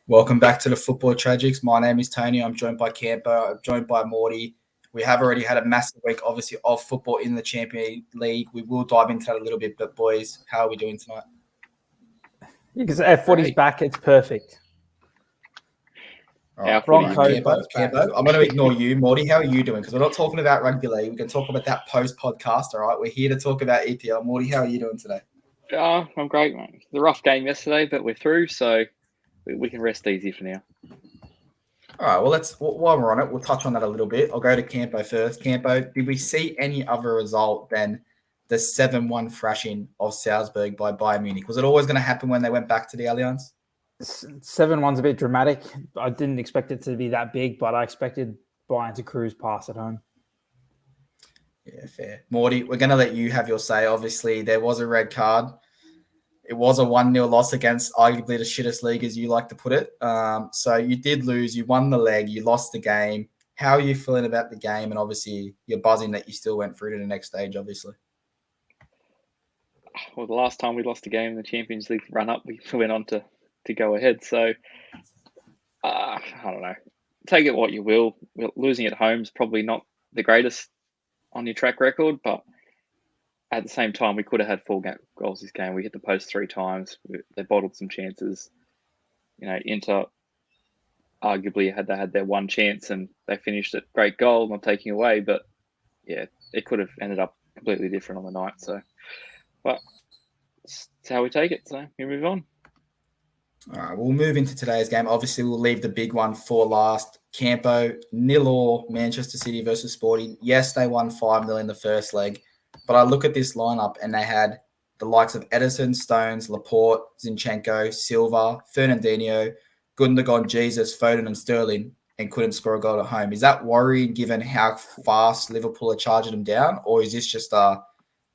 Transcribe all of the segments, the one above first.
Welcome back to the Football Tragics. My name is Tony. I'm joined by Campo. I'm joined by Morty. We have already had a massive week, obviously, of football in the Champions League. We will dive into that a little bit, but boys, how are we doing tonight? Because our footy's back, it's perfect. All right, Campo, I'm going to ignore you. Morty, how are you doing? Because we're not talking about rugby league. We can talk about that post-podcast, all right? We're here to talk about EPL. Morty, how are you doing today? I'm great, man. It was a rough game yesterday, but we're through, so we can rest easy for now. All right, well, while we're on it, we'll touch on that a little bit. I'll go to Campo first. Campo, did we see any other result than the 7-1 thrashing of Salzburg by Bayern Munich? Was it always going to happen when they went back to the Allianz? 7-1's a bit dramatic. I didn't expect it to be that big, but I expected Bayern to cruise past at home. Yeah, fair. Morty, we're going to let you have your say. Obviously, there was a red card. It was a 1-0 loss against arguably the shittest league, as you like to put it. So you did lose. You won the leg. You lost the game. How are you feeling about the game? And obviously, you're buzzing that you still went through to the next stage, obviously. Well, the last time we lost a game in the Champions League run-up, we went on to go ahead. So, I don't know. Take it what you will. Losing at home is probably not the greatest on your track record, but at the same time, we could have had 4 goals this game. We hit the post 3 times. They bottled some chances. Inter arguably they had their one chance and they finished it. Great goal, not taking away, but yeah, it could have ended up completely different on the night. So, but it's how we take it. So we move on. All right, we'll move into today's game. Obviously, we'll leave the big one for last. Campo, 0-0, Manchester City versus Sporting. Yes, they won 5-0 in the first leg, but I look at this lineup and they had the likes of Ederson, Stones, Laporte, Zinchenko, Silva, Fernandinho, Gundogan, Jesus, Foden and Sterling, and couldn't score a goal at home. Is that worrying given how fast Liverpool are charging them down? Or is this just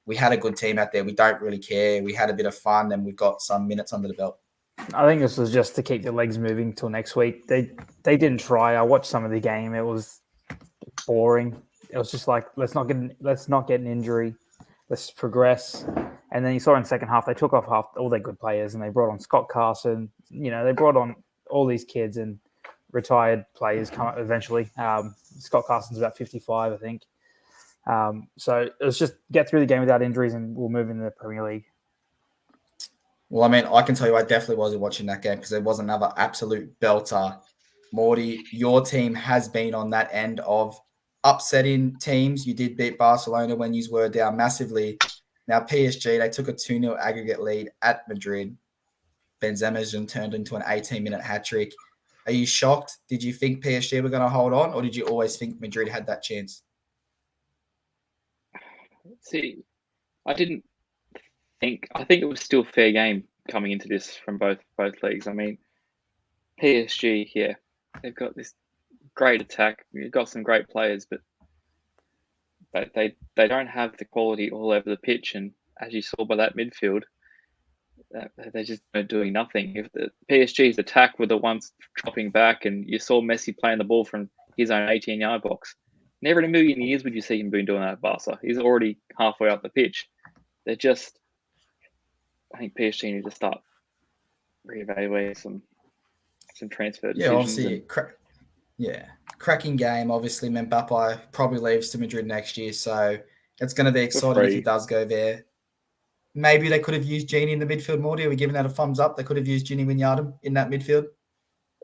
we had a good team out there, we don't really care, we had a bit of fun and we've got some minutes under the belt? I think this was just to keep the legs moving till next week. They didn't try. I watched some of the game. It was boring. It was just like, let's not get an injury. Let's progress. And then you saw in the second half, they took off half all their good players and they brought on Scott Carson. They brought on all these kids and retired players come up eventually. Scott Carson's about 55, I think. So it was just get through the game without injuries and we'll move into the Premier League. Well, I mean, I can tell you I definitely wasn't watching that game because there was another absolute belter. Morty, your team has been on that end of upsetting teams. You did beat Barcelona when you were down massively. Now, PSG, they took a 2-0 aggregate lead at Madrid. Benzema's turned into an 18-minute hat-trick. Are you shocked? Did you think PSG were going to hold on, or did you always think Madrid had that chance? See, I think it was still a fair game coming into this from both leagues. I mean, PSG here, they've got this great attack. You've got some great players, but they don't have the quality all over the pitch. And as you saw by that midfield, they're just doing nothing. If the PSG's attack were the ones dropping back, and you saw Messi playing the ball from his own 18-yard box, never in a million years would you see him doing that at Barca. He's already halfway up the pitch. I think PSG need to start reevaluating some transfer decisions. Yeah, cracking game. Obviously, Mbappé probably leaves to Madrid next year, so it's going to be exciting if he does go there. Maybe they could have used Gini in the midfield more. Are we giving that a thumbs up? They could have used Gini Wijnaldum in that midfield.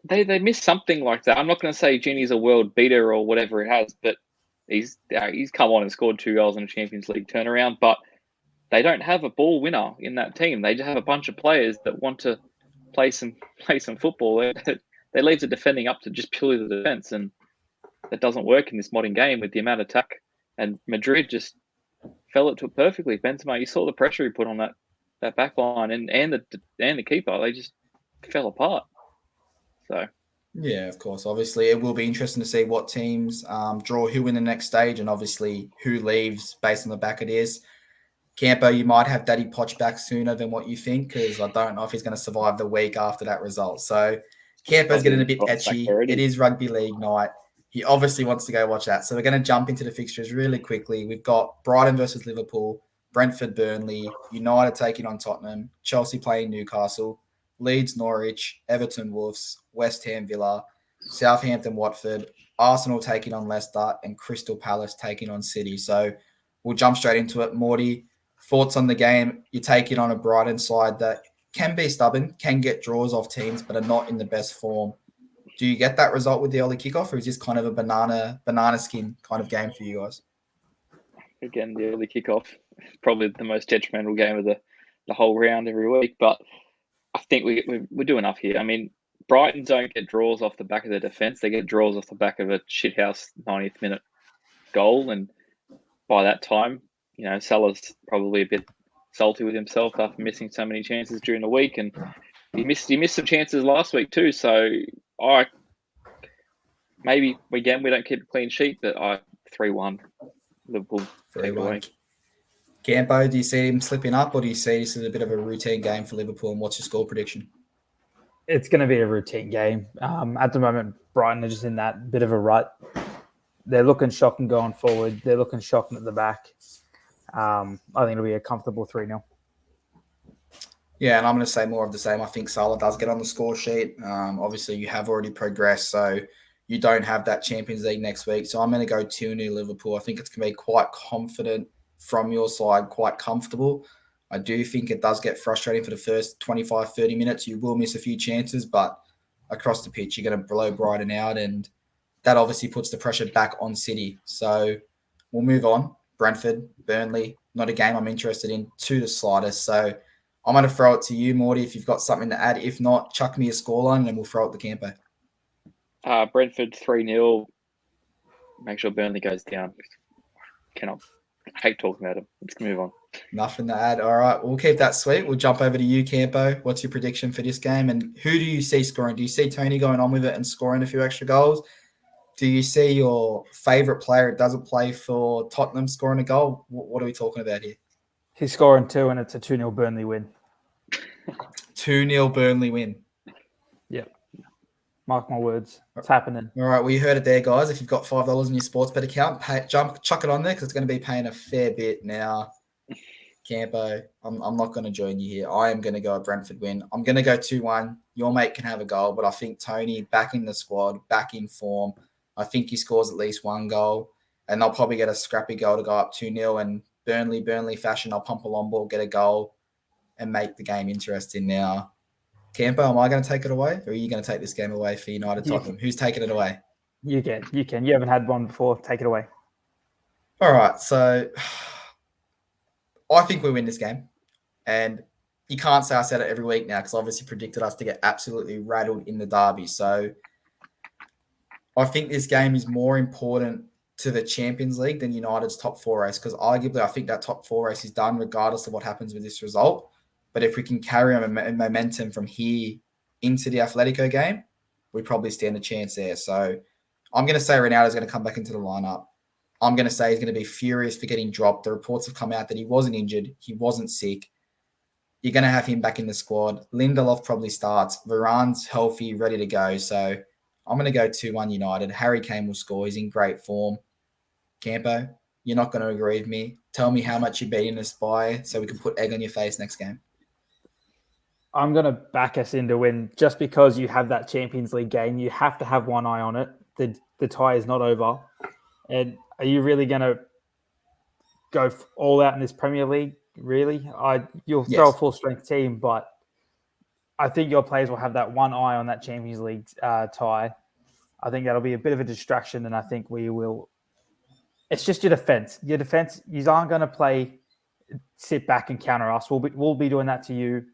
They missed something like that. I'm not going to say Gini's a world beater or whatever it has, but he's come on and scored 2 goals in a Champions League turnaround, but they don't have a ball winner in that team. They just have a bunch of players that want to play some football. They leave the defending up to just purely the defense, and that doesn't work in this modern game with the amount of attack. And Madrid just fell into it perfectly. Benzema, you saw the pressure he put on that back line and the keeper. They just fell apart. So yeah, of course. Obviously, it will be interesting to see what teams draw who in the next stage, and obviously who leaves based on the back it is. Campo, you might have Daddy Poch back sooner than what you think, because I don't know if he's going to survive the week after that result. So Campo's getting a bit etchy. It is rugby league night. He obviously wants to go watch that. So we're going to jump into the fixtures really quickly. We've got Brighton versus Liverpool, Brentford, Burnley, United taking on Tottenham, Chelsea playing Newcastle, Leeds, Norwich, Everton, Wolves, West Ham, Villa, Southampton, Watford, Arsenal taking on Leicester, and Crystal Palace taking on City. So we'll jump straight into it. Morty, thoughts on the game? You're taking on a Brighton side that can be stubborn, can get draws off teams, but are not in the best form. Do you get that result with the early kickoff, or is this kind of a banana skin kind of game for you guys? Again, the early kickoff, probably the most detrimental game of the whole round every week. But I think we do enough here. I mean, Brighton don't get draws off the back of their defence. They get draws off the back of a shithouse 90th minute goal. And by that time, Salah's probably a bit salty with himself after missing so many chances during the week. And he missed some chances last week too. So maybe, again, we don't keep a clean sheet, but 3-1 Liverpool. 3-1. Campo, do you see him slipping up, or do you see this as a bit of a routine game for Liverpool? And what's your score prediction? It's going to be a routine game. At the moment, Brighton are just in that bit of a rut. They're looking shocking going forward. They're looking shocking at the back. I think it'll be a comfortable 3-0. Yeah, and I'm going to say more of the same. I think Salah does get on the score sheet. Obviously, you have already progressed, so you don't have that Champions League next week. So I'm going to go 2-0 Liverpool. I think it's going to be quite confident from your side, quite comfortable. I do think it does get frustrating for the first 25, 30 minutes. You will miss a few chances, but across the pitch, you're going to blow Brighton out, and that obviously puts the pressure back on City. So we'll move on. Brentford, Burnley, not a game I'm interested in to the slightest. So I'm going to throw it to you, Morty, if you've got something to add. If not, chuck me a scoreline and we'll throw it to Campo. Brentford 3-0. Make sure Burnley goes down. I hate talking about him. Let's move on. Nothing to add. All right, we'll keep that sweet. We'll jump over to you, Campo. What's your prediction for this game? And who do you see scoring? Do you see Tony going on with it and scoring a few extra goals? Do you see your favourite player that doesn't play for Tottenham scoring a goal? What are we talking about here? He's scoring 2, and it's a 2-0 Burnley win. 2-0 Burnley win. Yeah. Mark my words. It's happening. All right, well, you heard it there, guys. If you've got $5 in your sports bet account, chuck it on there because it's going to be paying a fair bit now. Campo, I'm not going to join you here. I am going to go a Brentford win. I'm going to go 2-1. Your mate can have a goal, but I think Tony, back in the squad, back in form, I think he scores at least one goal, and they'll probably get a scrappy goal to go up 2-0, and Burnley fashion, I'll pump a long ball, get a goal, and make the game interesting now. Campo, am I going to take it away, or are you going to take this game away for United Tottenham? Who's taking it away? You can. You haven't had one before. Take it away. All right, so I think we win this game, and you can't say I said it every week now because obviously predicted us to get absolutely rattled in the derby. So I think this game is more important to the Champions League than United's top 4 race, because arguably I think that top 4 race is done regardless of what happens with this result. But if we can carry on momentum from here into the Atletico game, we probably stand a chance there. So I'm going to say Ronaldo's going to come back into the lineup. I'm going to say he's going to be furious for getting dropped. The reports have come out that he wasn't injured. He wasn't sick. You're going to have him back in the squad. Lindelof probably starts. Varane's healthy, ready to go. So I'm going to go 2-1 United. Harry Kane will score. He's in great form. Campo, you're not going to agree with me. Tell me how much you're betting us by so we can put egg on your face next game. I'm going to back us in to win just because you have that Champions League game. You have to have one eye on it. The tie is not over. And are you really going to go all out in this Premier League? Really? You'll throw a full-strength team, but I think your players will have that one eye on that Champions League tie. I think that'll be a bit of a distraction, and I think we will. It's just your defense. Your defense, you aren't going to sit back and counter us. We'll be doing that to you.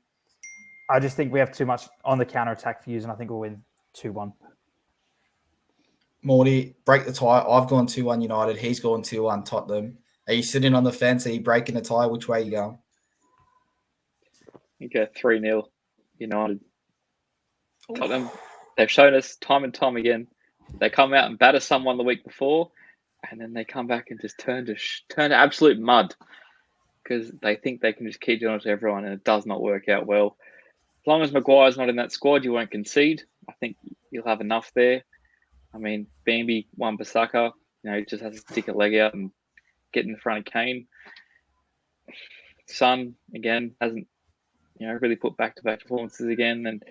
I just think we have too much on the counter-attack for you, and I think we'll win 2-1. Morty, break the tie. I've gone 2-1 United. He's gone 2-1 Tottenham. Are you sitting on the fence? Are you breaking the tie? Which way are you going? You go 3-0 United. Tottenham, they've shown us time and time again. They come out and batter someone the week before, and then they come back and just turn to absolute mud because they think they can just keep doing it to everyone, and it does not work out well. As long as Maguire's not in that squad, you won't concede. I think you'll have enough there. I mean, Bambi, Wan-Bissaka, he just has to stick a leg out and get in front of Kane. Son, again, hasn't, really put back-to-back performances again. And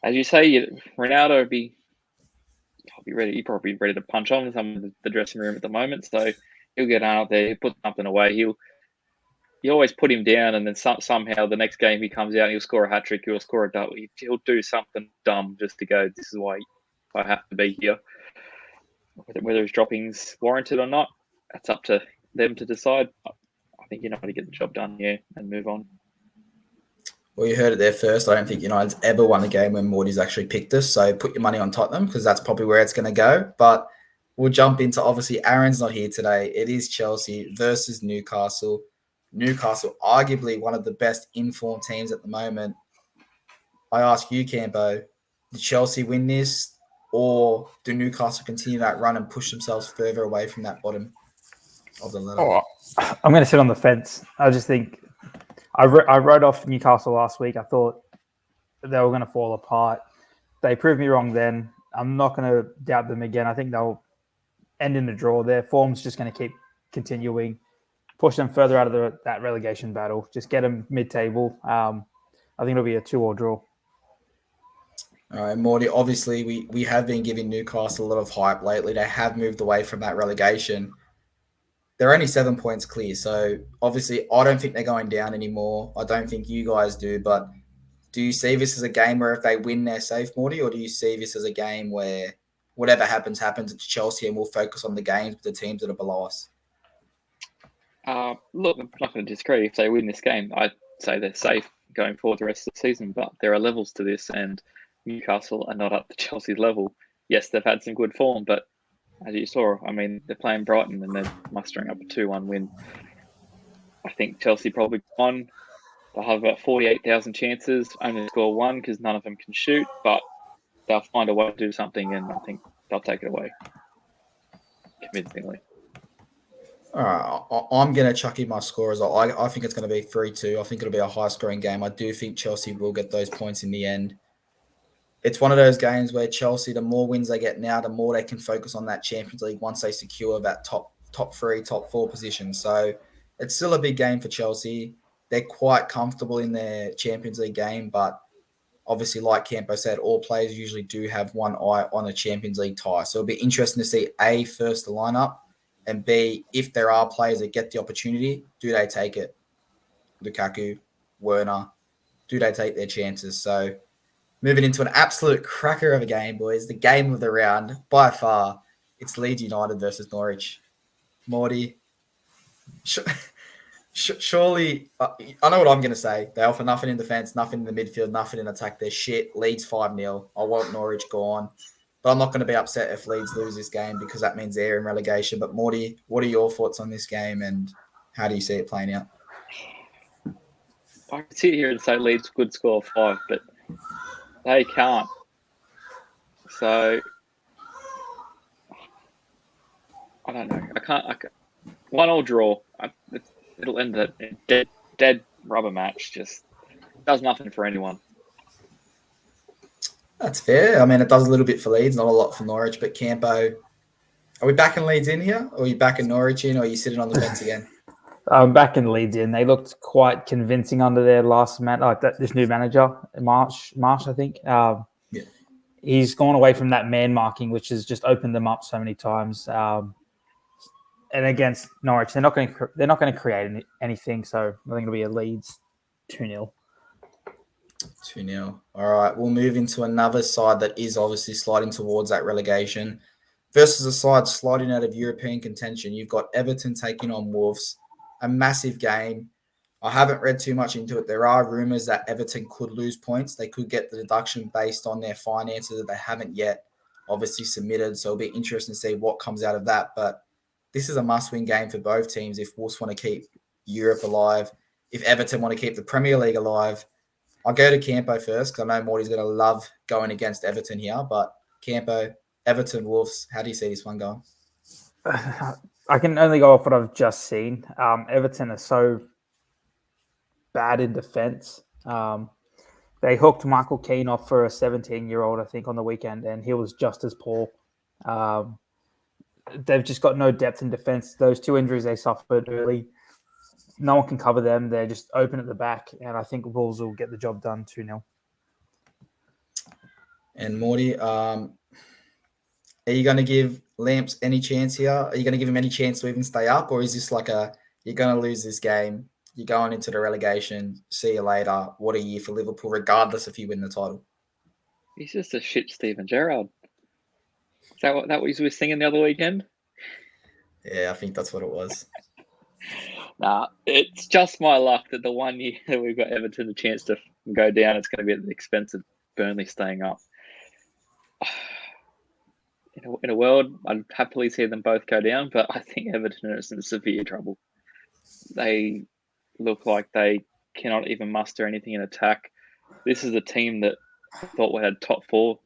as you say, Ronaldo would be ready. He'd probably be ready to punch on in some of the dressing room at the moment. So he'll get out there, he'll put something away. You always put him down, and then somehow the next game he comes out, and he'll score a hat trick, he'll score a double. He'll do something dumb just to go, this is why I have to be here. Whether his dropping's warranted or not, that's up to them to decide. I think United get the job done here and move on. Well, you heard it there first. I don't think United's ever won a game when Morty's actually picked us. So put your money on Tottenham because that's probably where it's going to go. But we'll jump into, obviously, Aaron's not here today. It is Chelsea versus Newcastle. Newcastle, arguably one of the best informed teams at the moment. I ask you, Campo, did Chelsea win this, or do Newcastle continue that run and push themselves further away from that bottom of the ladder? Oh, I'm going to sit on the fence. I just think I wrote off Newcastle last week. I thought they were going to fall apart. They proved me wrong then. I'm not going to doubt them again. I think they'll end in a draw. Their form's just going to keep continuing, push them further out of that relegation battle. Just get them mid-table. I think it'll be a 2-2 draw. All right, Morty, obviously we have been giving Newcastle a lot of hype lately. They have moved away from that relegation. They're only 7 points clear. So obviously I don't think they're going down anymore. I don't think you guys do. But do you see this as a game where if they win, they're safe, Morty? Or do you see this as a game where whatever happens at Chelsea and we'll focus on the games with the teams that are below us? Look, I'm not going to disagree. If they win this game, I'd say they're safe going forward the rest of the season. But there are levels to this, and Newcastle are not up to Chelsea's level. Yes, they've had some good form, but as you saw, I mean, they're playing Brighton and they're mustering up a 2-1 win. I think Chelsea probably won. They'll have about 48,000 chances, only score one because none of them can shoot, but they'll find a way to do something, and I think they'll take it away convincingly. All right, I'm going to chuck in my score as well. I think it's going to be 3-2. I think it'll be a high-scoring game. I do think Chelsea will get those points in the end. It's one of those games where Chelsea, the more wins they get now, the more they can focus on that Champions League once they secure that top 3, top 4 position. So it's still a big game for Chelsea. They're quite comfortable in their Champions League game, but obviously, like Campo said, all players usually do have one eye on a Champions League tie. So it'll be interesting to see, A, first the lineup, and B, if there are players that get the opportunity, do they take it? Lukaku, Werner, do they take their chances? So moving into an absolute cracker of a game, boys, the game of the round, by far, it's Leeds United versus Norwich. Morty, surely, I know what I'm going to say. They offer nothing in defence, nothing in the midfield, nothing in attack. They're shit. Leeds 5-0. I want Norwich gone. But I'm not going to be upset if Leeds lose this game because that means they're in relegation. But Morty, what are your thoughts on this game and how do you see it playing out? I could sit here and say Leeds could score 5, but they can't. So I don't know. I can't. 1-1 draw. It'll end a dead rubber match. Just does nothing for anyone. That's fair. I mean, it does a little bit for Leeds, not a lot for Norwich. But Campo, are we backing Leeds in here? Or are you backing Norwich in? Or are you sitting on the fence again? I'm backing Leeds in. They looked quite convincing under their last match. This new manager, Marsh, I think. Yeah. He's gone away from that man marking, which has just opened them up so many times. And against Norwich, they're not going to create anything. So I think it'll be a Leeds 2-0. 2-0. All right, we'll move into another side that is obviously sliding towards that relegation versus a side sliding out of European contention. You've got Everton taking on Wolves, a massive game. I haven't read too much into it. There are rumours that Everton could lose points. They could get the deduction based on their finances that they haven't yet obviously submitted. So it'll be interesting to see what comes out of that. But this is a must-win game for both teams if Wolves want to keep Europe alive, if Everton want to keep the Premier League alive. I'll go to Campo first because I know Morty's going to love going against Everton here. But Campo, Everton, Wolves, how do you see this one going? I can only go off what I've just seen. Everton are so bad in defence. They hooked Michael Keane off for a 17-year-old, I think, on the weekend, and he was just as poor. They've just got no depth in defence. Those 2 injuries they suffered early, no one can cover them. They're just open at the back, and I think Wolves will get the job done 2-0. And Morty, are you going to give Lamps any chance here? Are you going to give him any chance to even stay up? Or is this like you're going to lose this game, you're going into the relegation, see you later, what a year for Liverpool, regardless if you win the title? He's just a shit Steven Gerrard. Is that what he was singing the other weekend? Yeah, I think that's what it was. Nah, it's just my luck that the 1 year that we've got Everton a chance to go down, it's going to be at the expense of Burnley staying up. In a world, I'd happily see them both go down, but I think Everton are in severe trouble. They look like they cannot even muster anything in attack. This is a team that I thought we had top 4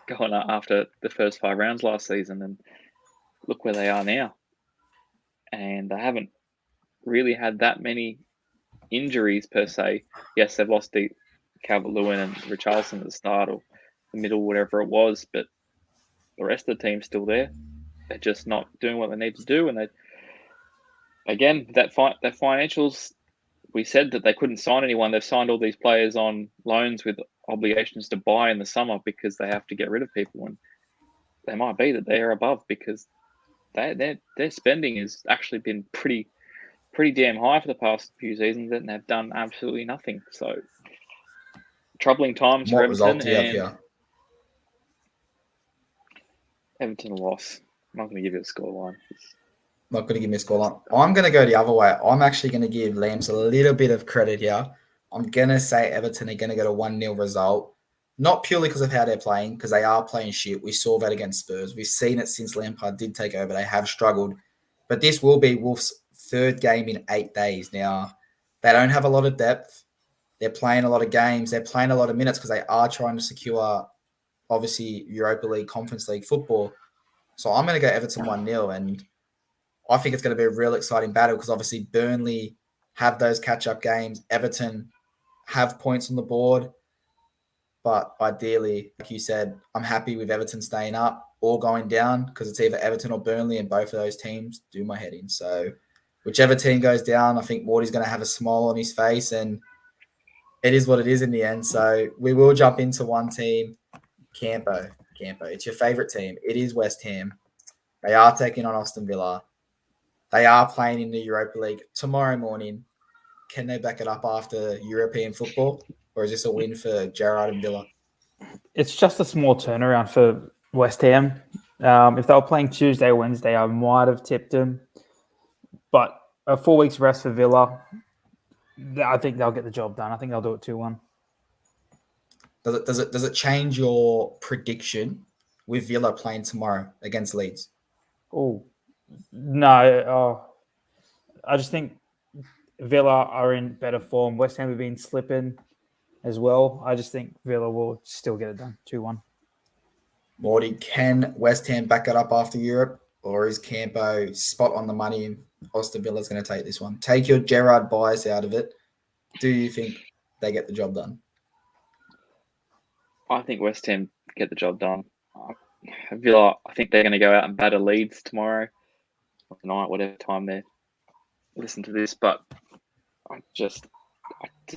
going after the first 5 rounds last season, and look where they are now. And they haven't really had that many injuries per se. Yes, they've lost the Calvert-Lewin and Richarlison at the start or the middle, whatever it was, but the rest of the team's still there. They're just not doing what they need to do. And they, again, that financials, we said that they couldn't sign anyone. They've signed all these players on loans with obligations to buy in the summer because they have to get rid of people. And they might be that they are above because their spending has actually been pretty damn high for the past few seasons, and they've done absolutely nothing. So troubling times for Everton. Result do you have here? Everton loss. I'm not going to give you a scoreline. Not going to give me a scoreline. I'm going to go the other way. I'm actually going to give Lambs a little bit of credit here. I'm going to say Everton are going to get a 1-0 result. Not purely because of how they're playing, because they are playing shit. We saw that against Spurs. We've seen it since Lampard did take over. They have struggled. But this will be Wolves' 3rd game in 8 days. Now, they don't have a lot of depth. They're playing a lot of games. They're playing a lot of minutes because they are trying to secure, obviously, Europa League, Conference League football. So I'm going to go Everton 1-0, and I think it's going to be a real exciting battle because obviously Burnley have those catch-up games. Everton have points on the board. But ideally, like you said, I'm happy with Everton staying up or going down because it's either Everton or Burnley, and both of those teams do my head in. So whichever team goes down, I think Morty's going to have a smile on his face, and it is what it is in the end. So we will jump into one team, Campo. It's your favourite team. It is West Ham. They are taking on Aston Villa. They are playing in the Europa League tomorrow morning. Can they back it up after European football? Or is this a win for Gerrard and Villa? It's just a small turnaround for West Ham. If they were playing Tuesday or Wednesday, I might have tipped them. But a 4 weeks rest for Villa, I think they'll get the job done. I think they'll do it 2-1. Does it change your prediction with Villa playing tomorrow against Leeds? Oh, no. I just think Villa are in better form. West Ham have been slipping as well. I just think Villa will still get it done. 2-1. Morty, can West Ham back it up after Europe? Or is Campo spot on the money and Aston Villa's going to take this one? Take your Gerrard bias out of it. Do you think they get the job done? I think West Ham get the job done. Villa, I think they're going to go out and batter Leeds tomorrow or tonight, whatever time they listen to this. But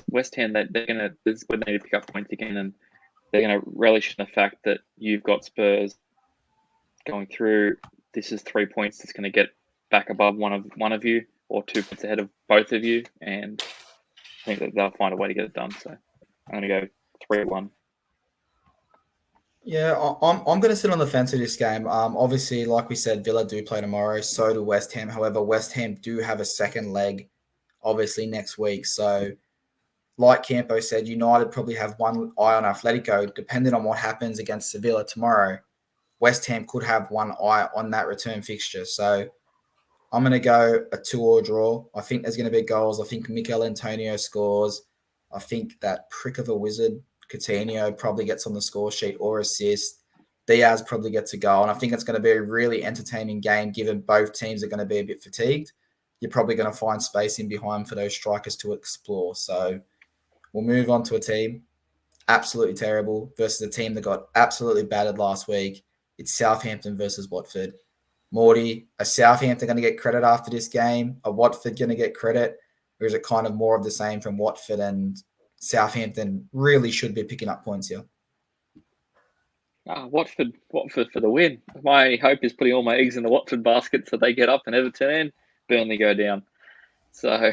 West Ham, they're going to, this is when they need to pick up points again, and they're going to relish in the fact that you've got Spurs going through. This is 3 points that's going to get back above one of you, or 2 points ahead of both of you, and I think that they'll find a way to get it done. So I'm going to go 3-1. Yeah, I'm going to sit on the fence of this game. Obviously, like we said, Villa do play tomorrow. So do West Ham. However, West Ham do have a second leg, obviously, next week. So, like Campo said, United probably have one eye on Atletico. Depending on what happens against Sevilla tomorrow, West Ham could have one eye on that return fixture. So, I'm going to go a 2-2 draw. I think there's going to be goals. I think Mikel Antonio scores. I think that prick of a wizard, Coutinho, probably gets on the score sheet or assist. Diaz probably gets a goal. And I think it's going to be a really entertaining game given both teams are going to be a bit fatigued. You're probably going to find space in behind for those strikers to explore. So we'll move on to a team absolutely terrible versus a team that got absolutely battered last week. It's Southampton versus Watford. Morty, are Southampton going to get credit after this game? Are Watford going to get credit? Or is it kind of more of the same from Watford, and Southampton really should be picking up points here? Watford for the win. My only hope is putting all my eggs in the Watford basket so they get up and Everton and Burnley go down. So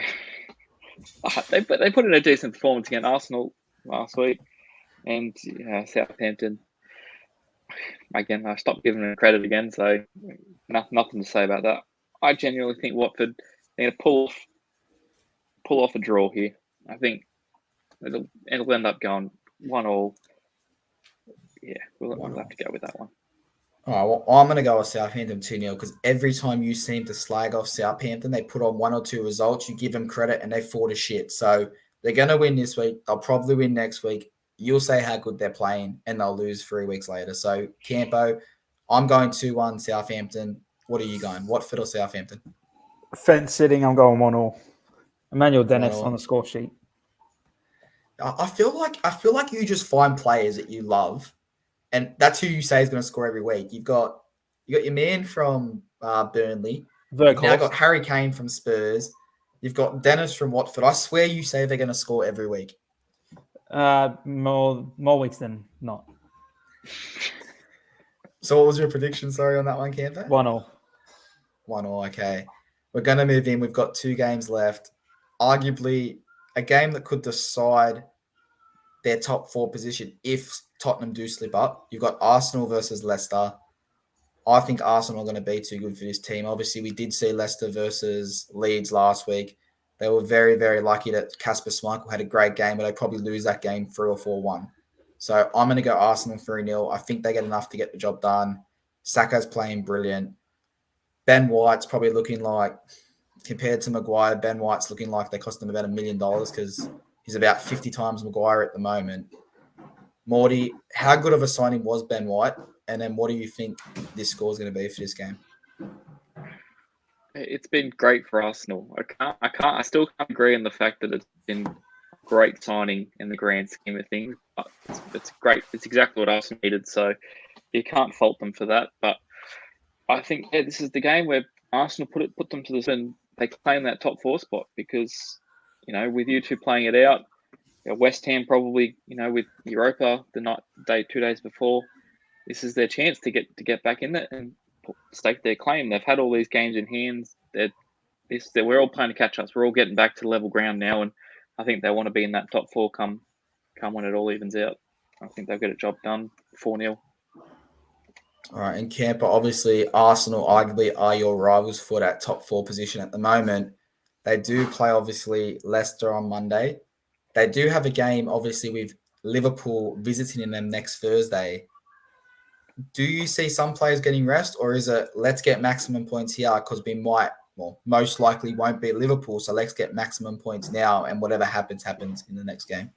they put in a decent performance against Arsenal last week, and Southampton. Again, I stopped giving them credit again, so nothing to say about that. I genuinely think Watford they're going to pull off a draw here. I think it'll end up going 1-1. Yeah, we'll have to go with that one. All right, well, I'm going to go with Southampton 2-0 because every time you seem to slag off Southampton, they put on one or two results, you give them credit, and they fall to shit. So they're going to win this week. They'll probably win next week. You'll say how good they're playing, and they'll lose 3 weeks later. So, Campo, I'm going 2-1 Southampton. What are you going? Watford or Southampton? Fence sitting, I'm going 1-1. Emmanuel Dennis 1-1. on the score sheet. I feel like you just find players that you love, and that's who you say is going to score every week. You got your man from Burnley. You've now got Harry Kane from Spurs. You've got Dennis from Watford. I swear you say they're going to score every week. More weeks than not. So what was your prediction, sorry, on that one, Campo? 1-1. 1-1, okay. We're going to move in. We've got 2 games left. Arguably a game that could decide their top 4 position if Tottenham do slip up. You've got Arsenal versus Leicester. I think Arsenal are going to be too good for this team. Obviously, we did see Leicester versus Leeds last week. They were very, very lucky that Kasper Schmeichel had a great game, but they probably lose that game 3 or 4-1. So I'm going to go Arsenal 3-0. I think they get enough to get the job done. Saka's playing brilliant. Ben White's probably looking like, compared to Maguire, Ben White's looking like they cost him about $1 million because he's about 50 times Maguire at the moment. Morty, how good of a signing was Ben White? And then what do you think this score is going to be for this game? It's been great for Arsenal. I still can't agree on the fact that it's been a great signing in the grand scheme of things. But it's great. It's exactly what Arsenal needed. So you can't fault them for that. But I think this is the game where Arsenal put them to the and they claim that top 4 spot because with you two playing it out, West Ham probably with Europa the 2 days before, this is their chance to get back in there and stake their claim. They've had all these games in hands. We're all playing to catch us. We're all getting back to level ground now, and I think they want to be in that top 4 come when it all evens out. I think they'll get a job done 4-0. All right, and Camper, obviously, Arsenal arguably are your rivals for that top 4 position at the moment. They do play, obviously, Leicester on Monday. They do have a game, obviously, with Liverpool visiting them next Thursday. Do you see some players getting rest, or is it let's get maximum points here because we most likely won't beat Liverpool, so let's get maximum points now, and whatever happens in the next game?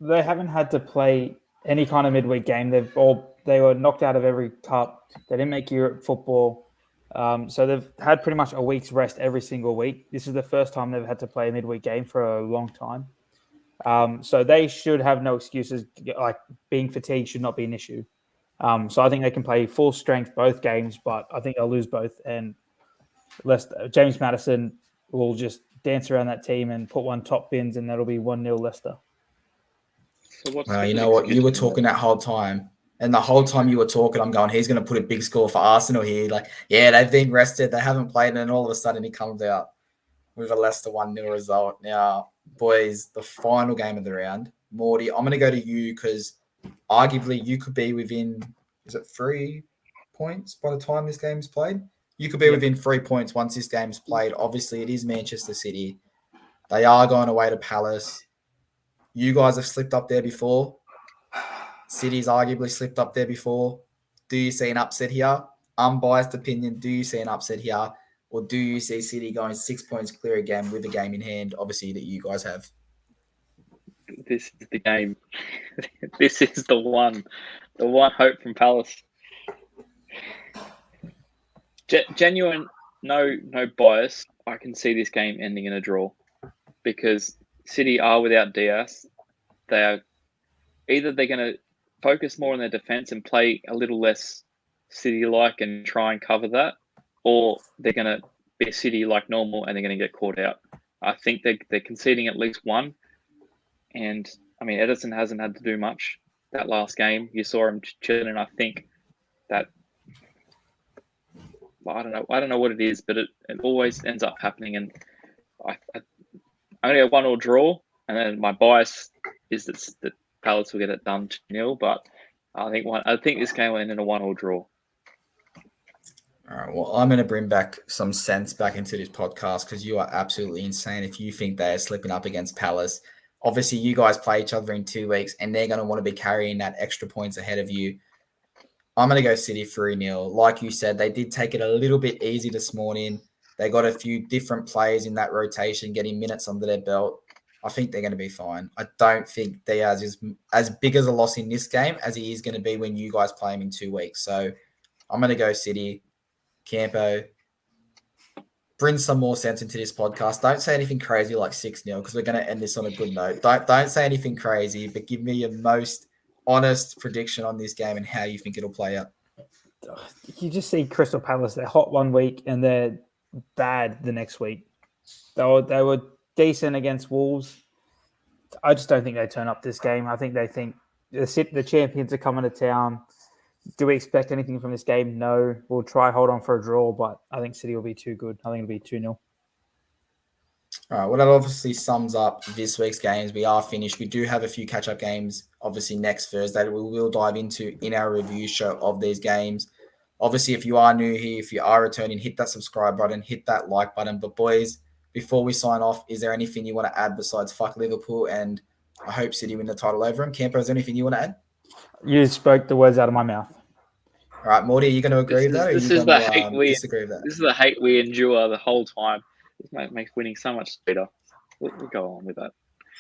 They haven't had to play any kind of midweek game. They were knocked out of every cup. They didn't make Europe football. So they've had pretty much a week's rest every single week. This is the first time they've had to play a midweek game for a long time. So they should have no excuses. Like being fatigued should not be an issue. So I think they can play full strength both games, but I think they'll lose both. And James Maddison will just dance around that team and put one top bins, and that'll be 1-0 Leicester. So you know what? You were talking that whole time. And the whole time you were talking, I'm going, he's going to put a big score for Arsenal here. Like, yeah, they've been rested. They haven't played. And then all of a sudden he comes out with a Leicester 1-0 result. Now, boys, the final game of the round. Morty, I'm going to go to you because arguably you could be within, is it 3 points by the time this game's played? You could be within 3 points once this game's played. Obviously, it is Manchester City. They are going away to Palace. You guys have slipped up there before. City's arguably slipped up there before. Do you see an upset here? Unbiased opinion, do you see an upset here? Or do you see City going 6 points clear again with a game in hand, obviously, that you guys have? This is the game. This is the one hope from Palace. Genuine, no bias. I can see this game ending in a draw because City are without Diaz. They're going to focus more on their defense and play a little less City-like and try and cover that, or they're going to be City like normal and they're going to get caught out. I think they're conceding at least one. And, I mean, Edison hasn't had to do much that last game. You saw him chilling. I think that I don't know what it is, but it always ends up happening. And I only have 1-1 draw, and then my bias is that Palace will get it done 2-0. But I think this game will end in a 1-1 draw. All right. Well, I'm going to bring back some sense back into this podcast because you are absolutely insane if you think they are slipping up against Palace. Obviously, you guys play each other in 2 weeks, and they're going to want to be carrying that extra points ahead of you. I'm going to go City 3-0. Like you said, they did take it a little bit easy this morning. They got a few different players in that rotation getting minutes under their belt. I think they're going to be fine. I don't think Diaz is as big as a loss in this game as he is going to be when you guys play him in 2 weeks. So I'm going to go City. Campo, bring some more sense into this podcast. Don't say anything crazy like 6-0 because we're going to end this on a good note. Don't say anything crazy, but give me your most honest prediction on this game and how you think it'll play out. You just see Crystal Palace. They're hot 1 week and they're bad the next week. They were decent against Wolves. I just don't think they turn up this game. I think they think the champions are coming to town. Do we expect anything from this game? No. We'll try hold on for a draw, but I think City will be too good. I think it'll be 2-0. All right. Well, that obviously sums up this week's games. We are finished. We do have a few catch-up games, obviously, next Thursday that we will dive into in our review show of these games. Obviously, if you are new here, if you are returning, hit that subscribe button, hit that like button. But, boys, before we sign off, is there anything you want to add besides fuck Liverpool and I hope City win the title over them? Campo, is there anything you want to add? You spoke the words out of my mouth. All right, Morty, are you going to agree with that or are you going to disagree with that? This is the hate we endure the whole time. It makes winning so much sweeter. We'll go on with that.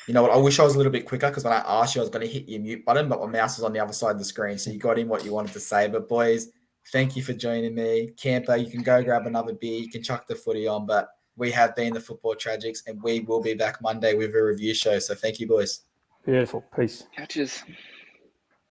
You know what? I wish I was a little bit quicker because when I asked you, I was going to hit your mute button, but my mouse was on the other side of the screen. So you got in what you wanted to say. But boys, thank you for joining me. Campo, you can go grab another beer. You can chuck the footy on. But we have been the Football Tragics and we will be back Monday with a review show. So thank you, boys. Beautiful. Peace. Catches.